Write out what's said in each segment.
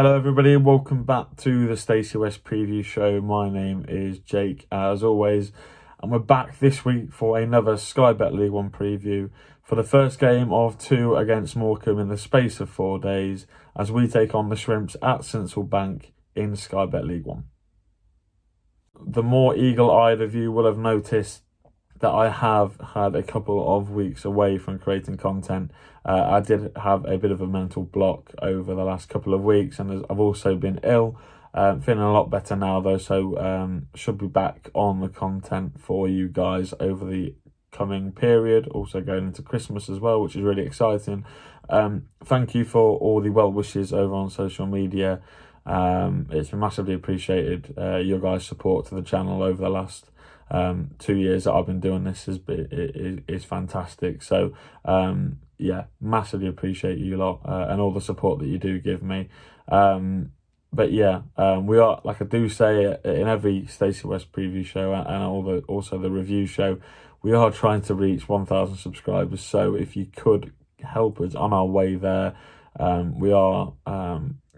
Hello, everybody. Welcome back to the Stacey West preview show. My name is Jake, as always, and we're back this week for another Sky Bet League One preview for the first game of two against Morecambe in the space of 4 days as we take on the Shrimps at Central Bank in Sky Bet League One. The more eagle-eyed of you will have noticed that I have had a couple of weeks away from creating content. I did have a bit of a mental block over the last couple of weeks, and I've also been ill. Feeling a lot better now though, so should be back on the content for you guys over the coming period, also going into Christmas as well, which is really exciting. Thank you for all the well wishes over on social media. It's been massively appreciated. Your guys' support to the channel over the last 2 years that I've been doing this is fantastic. So yeah, massively appreciate you lot and all the support that you do give me. But yeah, we are, like I do say in every Stacey West preview show and also the review show, we are trying to reach 1,000 subscribers. So if you could help us on our way there, we are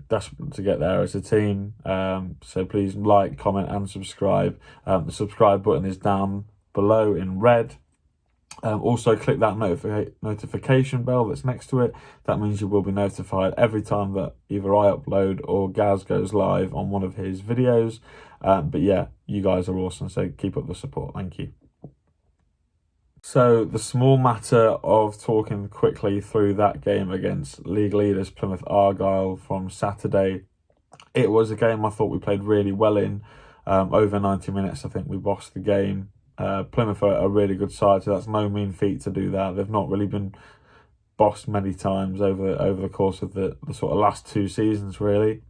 desperate to get there as a team. So please like, comment and subscribe. The subscribe button is down below in red. Also click that notification bell that's next to it. That means you will be notified every time that either I upload or Gaz goes live on one of his videos. But yeah, you guys are awesome, so keep up the support. Thank you. So the small matter of talking quickly through that game against league leaders Plymouth Argyle from Saturday. It was a game I thought we played really well in. Over 90 minutes, I think we bossed the game. Plymouth are a really good side, so that's no mean feat to do that. They've not really been bossed many times over the course of the sort of last 2 seasons, really.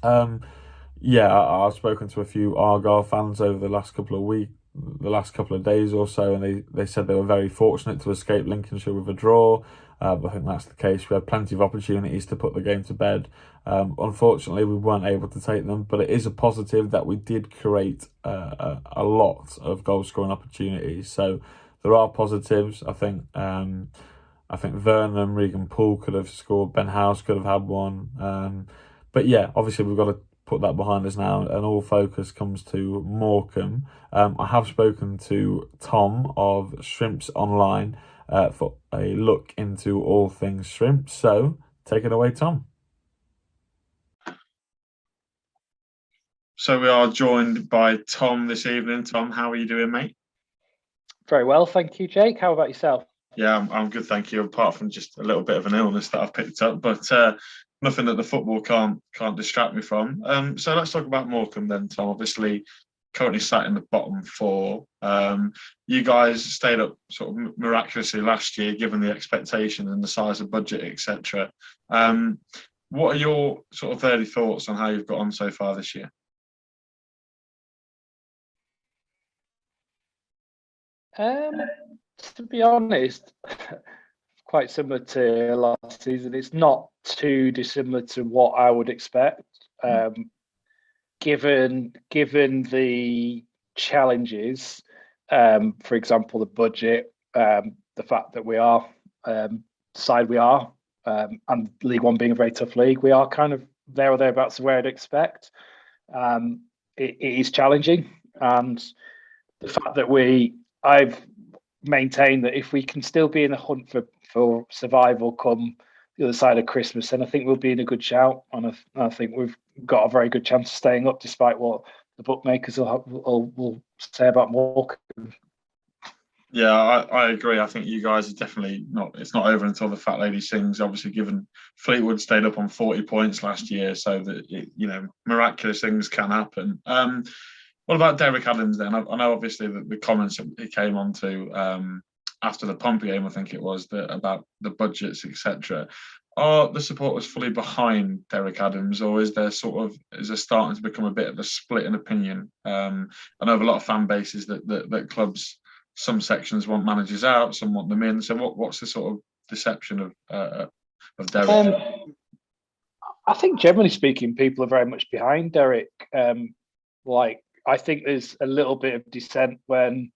Yeah, I've spoken to a few Argyle fans over the last couple of days or so, and they said they were very fortunate to escape Lincolnshire with a draw. I think that's the case. We had plenty of opportunities to put the game to bed. Unfortunately, we weren't able to take them, but it is a positive that we did create a lot of goal-scoring opportunities. So there are positives. I think Vernon, Regan Poole could have scored. Ben House could have had one. But yeah, obviously we've got to put that behind us now, and all focus comes to Morecambe. I have spoken to Tom of Shrimps Online for a look into all things shrimp. So take it away, Tom. So we are joined by Tom this evening. Tom, how are you doing, mate? Very well, thank you, Jake. How about yourself? Yeah, I'm good, thank you. Apart from just a little bit of an illness that I've picked up, but nothing that the football can't distract me from. So let's talk about Morecambe then, Tom. Obviously, currently sat in the bottom 4. You guys stayed up sort of miraculously last year, given the expectation and the size of budget, etc. What are your sort of early thoughts on how you've got on so far this year? To be honest, quite similar to last season. It's not too dissimilar to what I would expect, given the challenges. For example, the budget, the fact that we are side we are, and League One being a very tough league, we are kind of there or thereabouts where I'd expect. It is challenging, and the fact that I've maintained that if we can still be in the hunt for survival come the other side of Christmas, then I think we'll be in a good shout, and I think we've got a very good chance of staying up, despite what the bookmakers will say about Morecambe. Yeah, I agree. I think you guys are definitely not. It's not over until the fat lady sings. Obviously, given Fleetwood stayed up on 40 points last year, so that miraculous things can happen. What about Derek Adams then? I know obviously that the comments that he came on to after the Pompey game, I think it was, about the budgets, etc. Are the supporters fully behind Derek Adams, or is there starting to become a bit of a split in opinion? I know of a lot of fan bases that clubs, some sections want managers out, some want them in. So what's the sort of deception of Derek? I think generally speaking, people are very much behind Derek. I think there's a little bit of dissent when,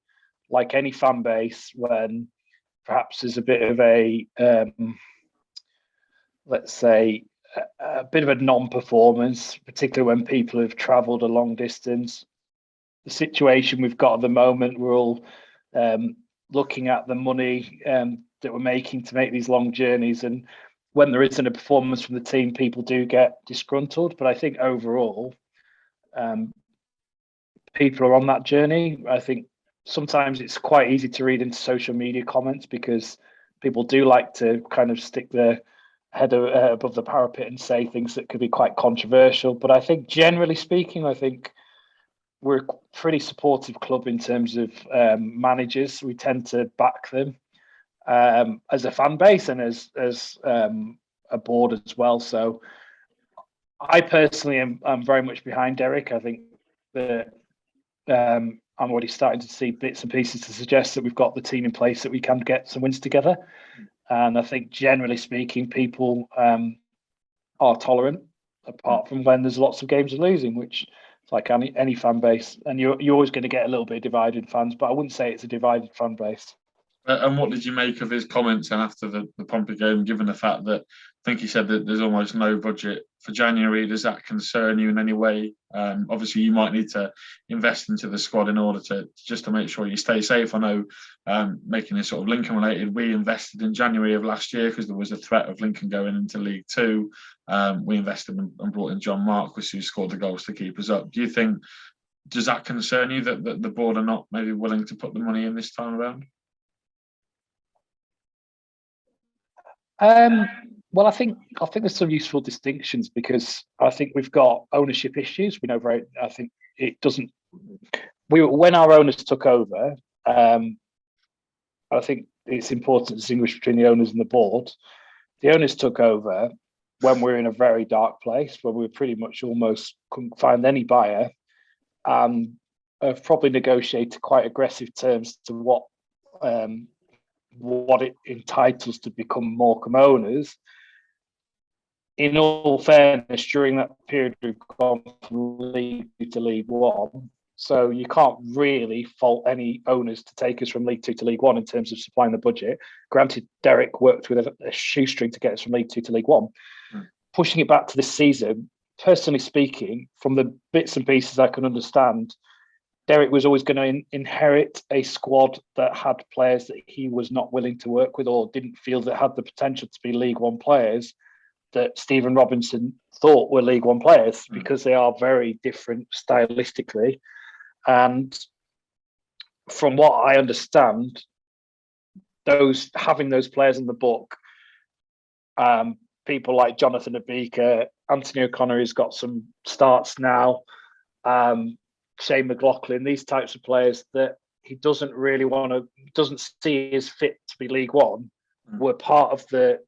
like any fan base, when perhaps there's a bit of a, let's say, a bit of a non-performance, particularly when people have travelled a long distance. The situation we've got at the moment, we're all looking at the money that we're making to make these long journeys, and when there isn't a performance from the team, people do get disgruntled. But I think overall, people are on that journey. I think sometimes it's quite easy to read into social media comments because people do like to kind of stick their head above the parapet and say things that could be quite controversial. But I think generally speaking, I think we're a pretty supportive club in terms of managers. We tend to back them as a fan base and as a board as well. So I personally am very much behind Derek. I think that I'm already starting to see bits and pieces to suggest that we've got the team in place that we can get some wins together. And I think generally speaking, people are tolerant, apart from when there's lots of games of losing, which is like any fan base. And you're always going to get a little bit of divided fans, but I wouldn't say it's a divided fan base. And what did you make of his comments and after the Pompey game, given the fact that I think he said that there's almost no budget for January? Does that concern you in any way? Obviously, you might need to invest into the squad in order to make sure you stay safe. I know, making this sort of Lincoln related, we invested in January of last year because there was a threat of Lincoln going into League Two. We invested and brought in John Marquis, who scored the goals to keep us up. Does that concern you that the board are not maybe willing to put the money in this time around? Well, I think there's some useful distinctions because I think we've got ownership issues. We know I think it doesn't. When our owners took over, I think it's important to distinguish between the owners and the board. The owners took over when we were in a very dark place, where we pretty much almost couldn't find any buyer, and have probably negotiated quite aggressive terms to what it entitles to become Morecambe owners. In all fairness, during that period, we've gone from League 2 to League 1. So you can't really fault any owners to take us from League 2 to League 1 in terms of supplying the budget. Granted, Derek worked with a shoestring to get us from League 2 to League 1. Pushing it back to this season, personally speaking, from the bits and pieces I can understand, Derek was always going to inherit a squad that had players that he was not willing to work with or didn't feel that had the potential to be League One players that Stephen Robinson thought were League One players because they are very different stylistically. And from what I understand, having those players in the book, people like Jonathan Abika, Anthony O'Connor, who's got some starts now, Shane McLaughlin, these types of players that he doesn't see as fit to be League One, were part of the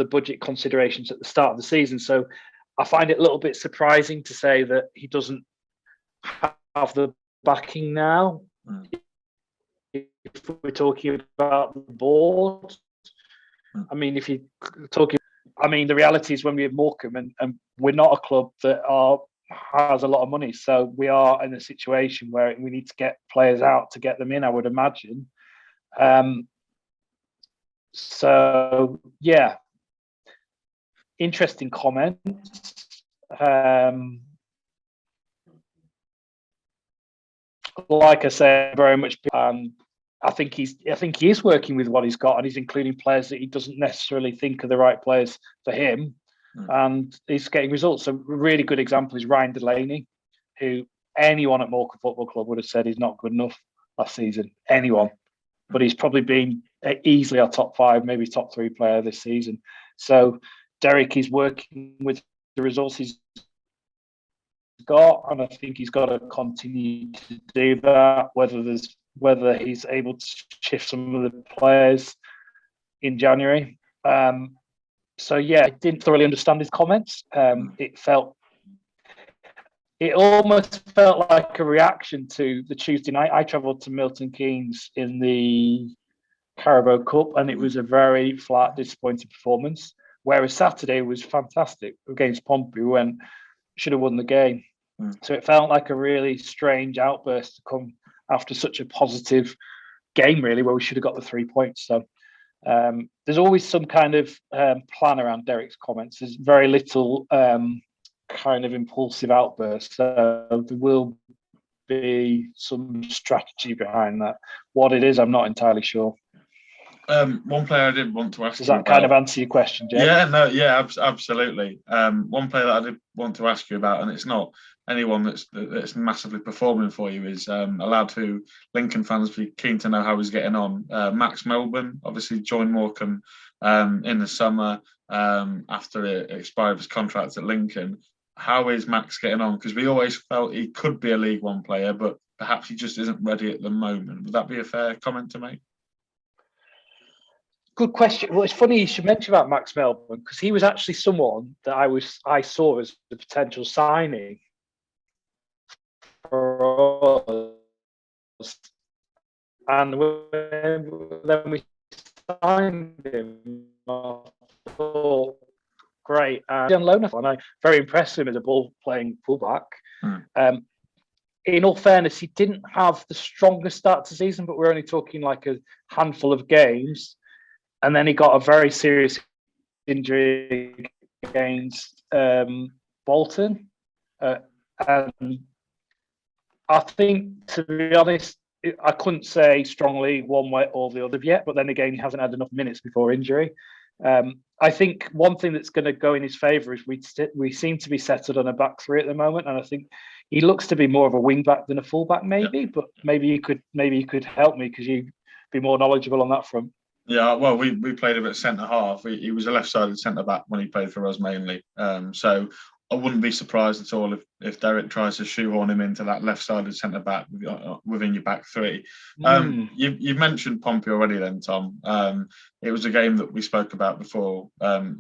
budget considerations at the start of the season. So I find it a little bit surprising to say that he doesn't have the backing now. If we're talking about the board, I mean, the reality is when we have Morecambe, and we're not a club that has a lot of money, so we are in a situation where we need to get players out to get them in, I would imagine. So yeah, interesting comments. Like I said, very much. I think he is working with what he's got, and he's including players that he doesn't necessarily think are the right players for him, and he's getting results. A really good example is Ryan Delaney, who anyone at Morecambe Football Club would have said he's not good enough last season. Anyone, but he's probably been easily our top 5, maybe top 3 player this season. So Derek is working with the resources he's got, and I think he's got to continue to do that. Whether he's able to shift some of the players in January. So yeah, I didn't thoroughly understand his comments. It almost felt like a reaction to the Tuesday night. I travelled to Milton Keynes in the Carabao Cup, and it was a very flat, disappointing performance. Whereas Saturday was fantastic against Pompey. We should have won the game. So it felt like a really strange outburst to come after such a positive game, really, where we should have got the 3 points. So There's always some kind of plan around Derek's comments. There's very little kind of impulsive outbursts. So there will be some strategy behind that. What it is, I'm not entirely sure. One player I did want to ask. Does that kind of answer your question, Jake? Yeah, absolutely. One player that I did want to ask you about, and it's not anyone that's massively performing for you, is a lad who Lincoln fans be keen to know how he's getting on. Max Melbourne obviously joined Morecambe in the summer after it expired his contract at Lincoln. How is Max getting on? Because we always felt he could be a League One player, but perhaps he just isn't ready at the moment. Would that be a fair comment to make? Good question. Well, it's funny you should mention about Max Melbourne, because he was actually someone that I saw as a potential signing for us. And then we signed him, I thought, great. And on loan, and I very impressed him as a ball-playing fullback. In all fairness, he didn't have the strongest start to the season, but we're only talking like a handful of games. And then he got a very serious injury against Bolton. And I think, to be honest, I couldn't say strongly one way or the other yet. But then again, he hasn't had enough minutes before injury. I think one thing that's going to go in his favour is we seem to be settled on a back three at the moment. And I think he looks to be more of a wing back than a full back, maybe. But maybe you could help me, because you'd be more knowledgeable on that front. Yeah, well, we played a bit centre half. He was a left-sided centre back when he played for us mainly. So I wouldn't be surprised at all if Derek tries to shoehorn him into that left-sided centre back within your back three. You've mentioned Pompey already, then, Tom. It was a game that we spoke about before.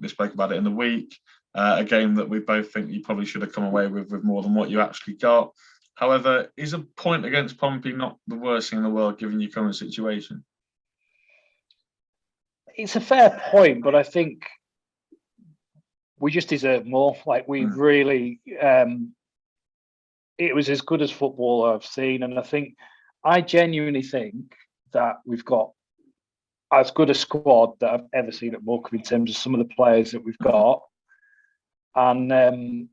We spoke about it in the week. A game that we both think you probably should have come away with more than what you actually got. However, is a point against Pompey not the worst thing in the world given your current situation? It's a fair point, but I think we just deserve more. Like, we really, it was as good as football I've seen. And I genuinely think that we've got as good a squad that I've ever seen at Morecambe in terms of some of the players that we've got. And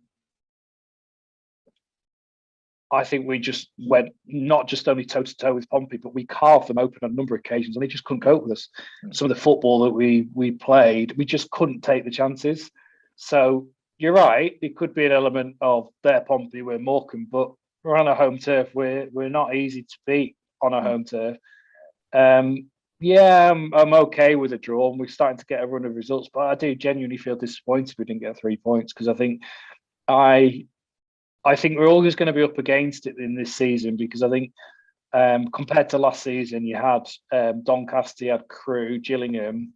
I think we just went not just only toe-to-toe with Pompey, but we carved them open on a number of occasions, and they just couldn't cope with us. Some of the football that we played, we just couldn't take the chances. So you're right, it could be an element of their Pompey, we're Morecambe, but we're on a home turf. We're not easy to beat on a home turf. I'm okay with a draw, and we're starting to get a run of results, but I do genuinely feel disappointed we didn't get 3 points, because I think we're always going to be up against it in this season, because I think compared to last season, you had Doncaster, you had Crewe, Gillingham.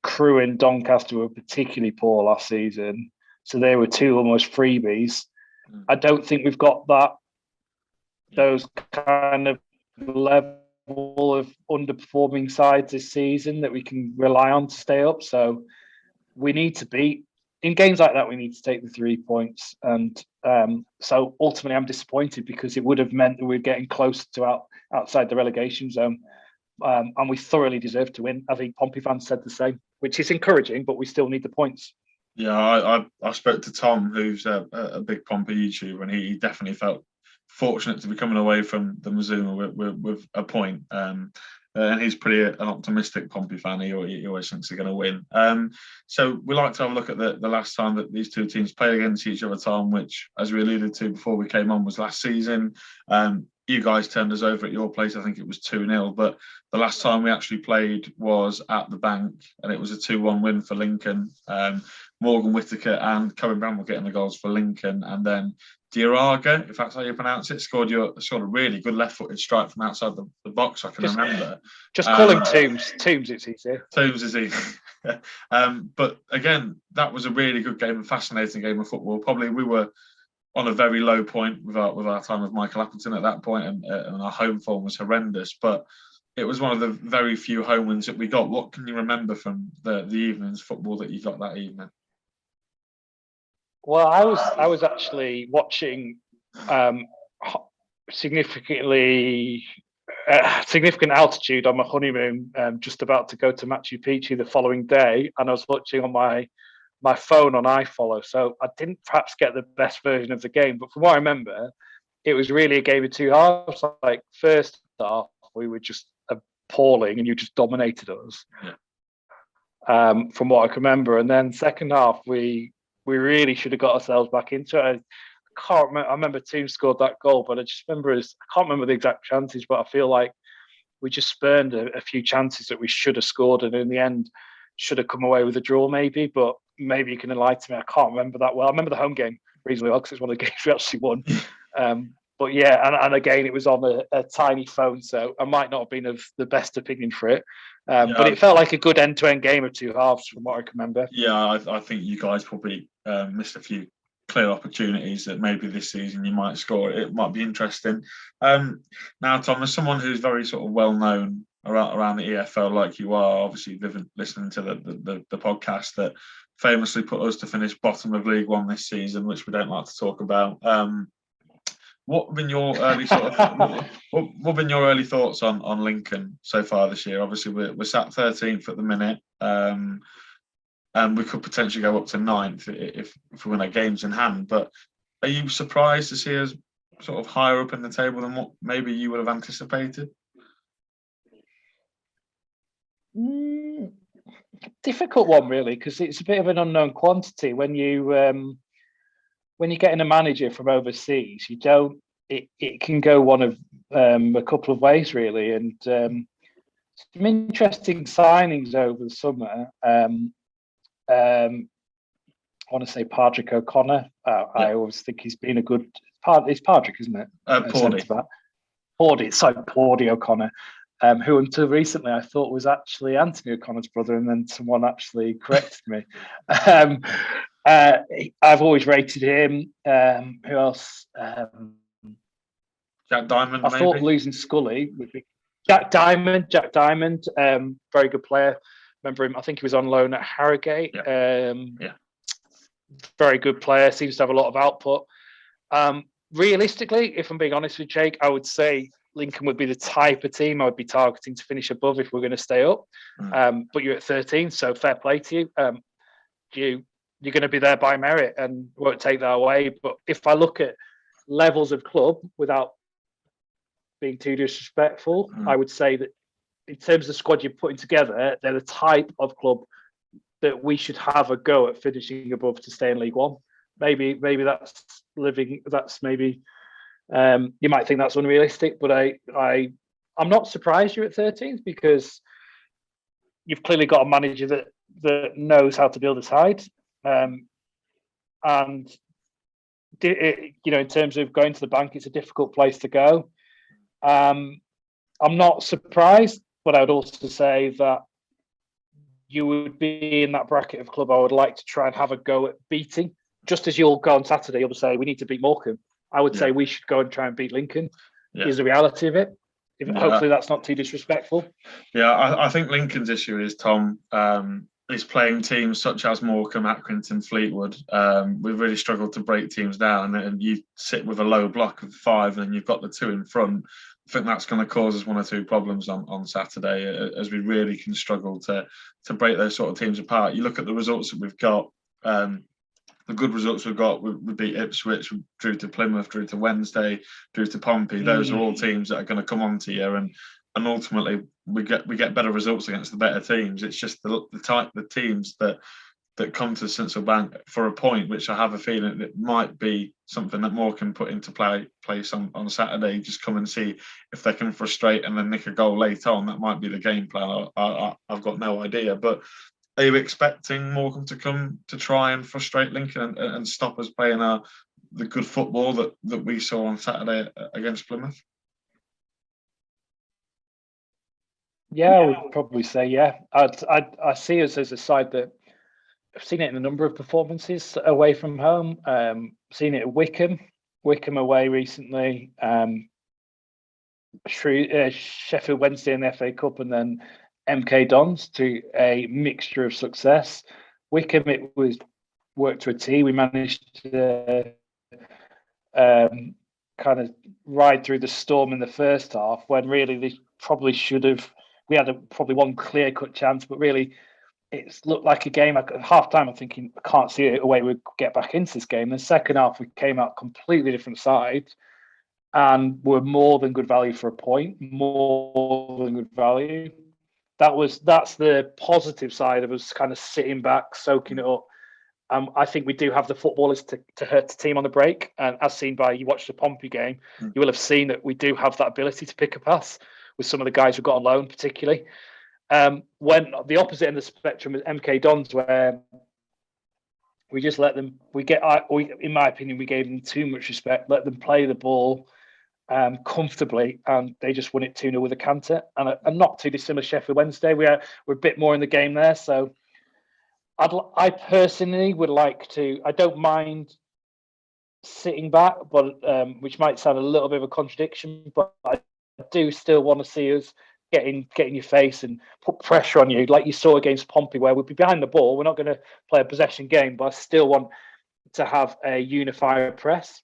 Crewe and Doncaster were particularly poor last season, so they were two almost freebies. I don't think we've got those kind of level of underperforming sides this season that we can rely on to stay up. So we need to beat. In games like that, we need to take the 3 points. And so ultimately, I'm disappointed, because it would have meant that we're getting close to outside the relegation zone. And we thoroughly deserve to win. I think Pompey fans said the same, which is encouraging, but we still need the points. Yeah, I spoke to Tom, who's a big Pompey YouTuber, and he definitely felt fortunate to be coming away from the Mazuma with a point. And he's pretty an optimistic Pompey fan. He always thinks they're going to win. So we like to have a look at the last time that these two teams played against each other, Tom, which, as we alluded to before we came on, was last season. You guys turned us over at your place. I think it was 2-0. But the last time we actually played was at the Bank, and it was a 2-1 win for Lincoln. Morgan Whittaker and Cohen Brown were getting the goals for Lincoln. And then Diaraga, if that's how you pronounce it, scored a really good left-footed strike from outside the box, I can remember. Just call him Toombs. Toombs, it's easier. Toombs is easy. But again, that was a really good game, a fascinating game of football. Probably we were on a very low point with our time with Michael Appleton at that point, and our home form was horrendous. But it was one of the very few home wins that we got. What can you remember from the evening's football that you got that evening? Well, I was actually watching significantly significant altitude on my honeymoon, just about to go to Machu Picchu the following day, and I was watching on my phone on iFollow, so I didn't perhaps get the best version of the game. But from what I remember, it was really a game of two halves. Like first half, we were just appalling, and you just dominated us. From what I can remember, and then second half, we really should have got ourselves back into it. I can't remember. I remember team scored that goal, but I just remember I can't remember the exact chances, but I feel like we just spurned a few chances that we should have scored, and in the end, should have come away with a draw, maybe. But maybe you can enlighten me. I can't remember that well. I remember the home game reasonably well because it's one of the games we actually won. But yeah, and again, it was on a tiny phone, so I might not have been of the best opinion for it. But it felt like a good end-to-end game of two halves, from what I can remember. Yeah, I think you guys probably missed a few clear opportunities that maybe this season you might score. It might be interesting. Now, Tom, as someone who's very sort of well known around the EFL, like you are, obviously listening to the podcast that famously put us to finish bottom of League One this season, which we don't like to talk about. What have been your early what have been your early thoughts on Lincoln so far this year? Obviously, we're sat 13th at the minute. And we could potentially go up to 9th if we win our games in hand. But are you surprised to see us sort of higher up in the table than what maybe you would have anticipated? Difficult one, really, because it's a bit of an unknown quantity. When you're getting a manager from overseas, you don't. It can go one of a couple of ways, really, and some interesting signings over the summer. I want to say Padraig O'Connor. I always think he's been a good part. It's Padraig, isn't it? Paudie O'Connor, who until recently I thought was actually Anthony O'Connor's brother, and then someone actually corrected me. I've always rated him. Who else? Jack Diamond. I thought losing Scully would be Jack Diamond. Very good player. Remember him? I think he was on loan at Harrogate. Very good player. Seems to have a lot of output. Realistically, if I'm being honest with Jake, I would say Lincoln would be the type of team I would be targeting to finish above if we're going to stay up. But you're at 13, so fair play to you. You're going to be there by merit and won't take that away. But if I look at levels of club, without being too disrespectful, I would say that in terms of the squad you're putting together, they're the type of club that we should have a go at finishing above to stay in League One. Maybe that's living. That's maybe you might think that's unrealistic, but I'm not surprised you're at 13th because you've clearly got a manager that knows how to build a side, and in terms of going to the bank, it's a difficult place to go. I'm not surprised, but I would also say that you would be in that bracket of club I would like to try and have a go at beating. Just as you'll go on Saturday, you'll say we need to beat Morecambe. I would say we should go and try and beat Lincoln. Is the reality of it. Hopefully that's not too disrespectful. Yeah, I think Lincoln's issue is, Tom, is playing teams such as Morecambe, Accrington, Fleetwood. We've really struggled to break teams down, and you sit with a low block of 5 and you've got the 2 in front. I think that's going to cause us 1 or 2 problems on Saturday, as we really can struggle to break those sort of teams apart. You look at the results that we've got. The good results we've got, we beat Ipswich, we drew to Plymouth, drew to Wednesday, drew to Pompey. Those are all teams that are going to come on to you, and ultimately we get better results against the better teams. It's just the teams that come to St Bank for a point, which I have a feeling it might be something that Morecambe put into place on Saturday. Just come and see if they can frustrate and then nick a goal late on. That might be the game plan. I've got no idea, but are you expecting Morecambe to come to try and frustrate Lincoln and stop us playing the good football that we saw on Saturday against Plymouth? Yeah, I would probably say I see us as a side that I've seen it in a number of performances away from home. Seen it at Wickham away recently. Sheffield Wednesday in the FA Cup, and then MK Dons, to a mixture of success. Wickham, it was worked to a T. We managed to kind of ride through the storm in the first half when really they probably should have. We had probably one clear-cut chance, but really it's looked like a game. At half time, I'm thinking, I can't see a way we'd get back into this game. The second half, we came out completely different side and were more than good value for a point, more than good value. That's the positive side of us kind of sitting back, soaking it up. I think we do have the footballers to hurt the team on the break. And as seen by, you watched the Pompey game, you will have seen that we do have that ability to pick a pass with some of the guys we've got on loan, particularly. When the opposite end of the spectrum is MK Dons, where we just let them, in my opinion, we gave them too much respect, let them play the ball comfortably, and they just won it 2-0 with a canter. And not too dissimilar Sheffield Wednesday. We're a bit more in the game there. So I personally would like to, I don't mind sitting back, but which might sound a little bit of a contradiction, but I do still want to see us get in your face and put pressure on you, like you saw against Pompey, where we'd be behind the ball. We're not going to play a possession game, but I still want to have a unified press.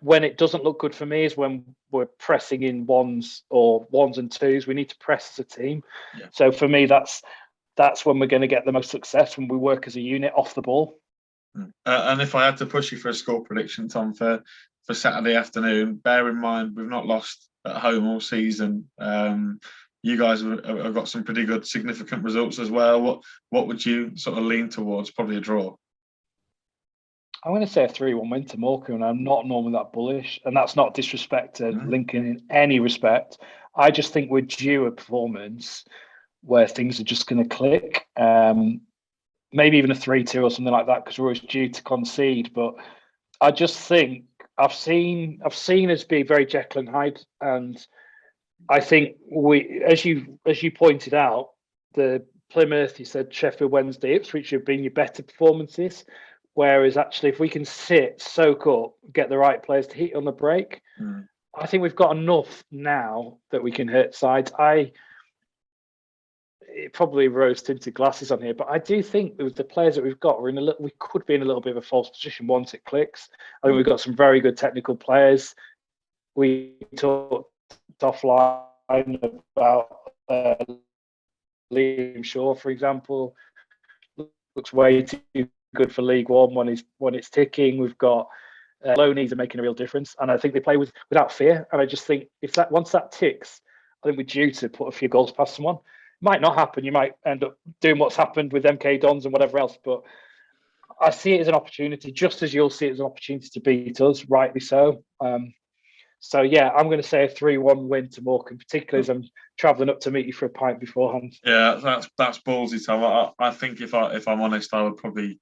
When it doesn't look good for me is when we're pressing in ones and twos. We need to press as a team. Yeah. So for me, that's when we're going to get the most success, when we work as a unit off the ball. And if I had to push you for a score prediction, Tom, for Saturday afternoon, bear in mind we've not lost at home all season. You guys have got some pretty good, significant results as well. What would you sort of lean towards? Probably a draw. I'm going to say a 3-1 win to Morecambe, and I'm not normally that bullish, and that's not disrespect to Lincoln in any respect. I just think we're due a performance where things are just going to click. Maybe even a 3-2 or something like that, because we're always due to concede. But I just think I've seen us be very Jekyll and Hyde, and I think we, as you pointed out, the Plymouth, you said Sheffield Wednesday, Ipswich have been your better performances. Whereas actually, if we can sit, soak up, get the right players to hit on the break, I think we've got enough now that we can hurt sides. It probably rose-tinted glasses on here, but I do think with the players that we've got, we could be in a little bit of a false position once it clicks. I think we've got some very good technical players. We talked offline about Liam Shaw, for example, looks way too good for League One when it's ticking. We've got loanees are making a real difference, and I think they play without fear. And I just think once that ticks, I think we're due to put a few goals past someone. Might not happen. You might end up doing what's happened with MK Dons and whatever else, but I see it as an opportunity, just as you'll see it as an opportunity to beat us, rightly so. So yeah, I'm going to say a 3-1 win to Morecambe, particularly as I'm travelling up to meet you for a pint beforehand. Yeah, that's ballsy, Tom. I think if I'm honest, I would probably,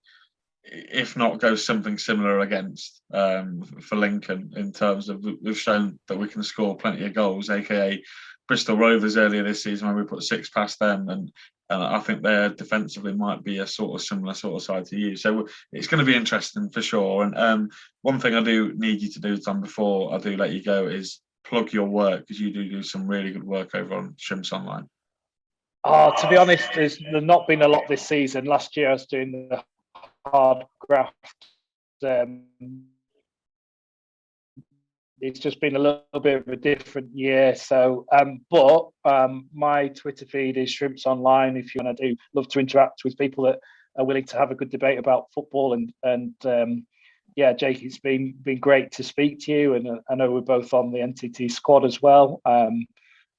if not, go something similar against for Lincoln, in terms of we've shown that we can score plenty of goals, aka Bristol Rovers earlier this season when we put 6 past them, and I think their defensively might be a sort of similar sort of side to you. So it's going to be interesting for sure. And one thing I do need you to do, Tom, before I do let you go, is plug your work, because you do some really good work over on Shrimps Online. Oh, to be honest, there's not been a lot this season. Last year I was doing the hard graft. It's just been a little bit of a different year. So, but my Twitter feed is Shrimps Online. If you want to love to interact with people that are willing to have a good debate about football. And yeah, Jake, it's been great to speak to you. And I know we're both on the NTT squad as well.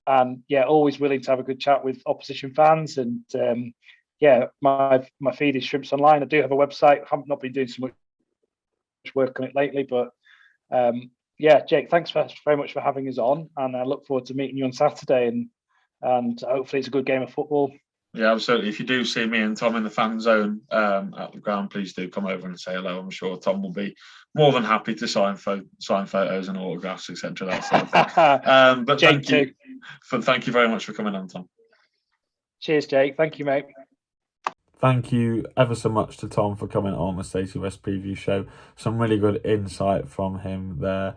And yeah, always willing to have a good chat with opposition fans. And yeah, my feed is Shrimps Online. I do have a website. I have not been doing so much work on it lately, but yeah, Jake, thanks very much for having us on, and I look forward to meeting you on Saturday, and hopefully it's a good game of football. Yeah, absolutely. If you do see me and Tom in the fan zone at the ground, please do come over and say hello. I'm sure Tom will be more than happy to sign photos and autographs, etc. That sort of thing. But Jake thank you very much for coming on, Tom. Cheers, Jake. Thank you, mate. Thank you ever so much to Tom for coming on the Stacey West preview show. Some really good insight from him there.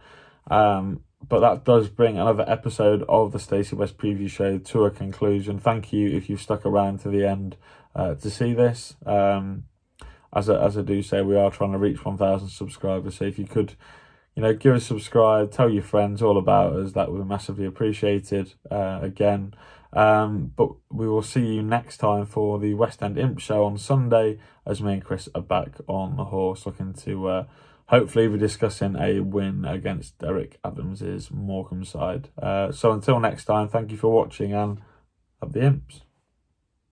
But that does bring another episode of the Stacey West preview show to a conclusion. Thank you if you've stuck around to the end to see this. As I do say, we are trying to reach 1,000 subscribers. So if you could give us a subscribe, tell your friends all about us. That would be massively appreciated again. But we will see you next time for the West End Imp Show on Sunday, as me and Chris are back on the horse, looking to hopefully be discussing a win against Derek Adams's Morecambe side. So until next time, thank you for watching and up the Imps.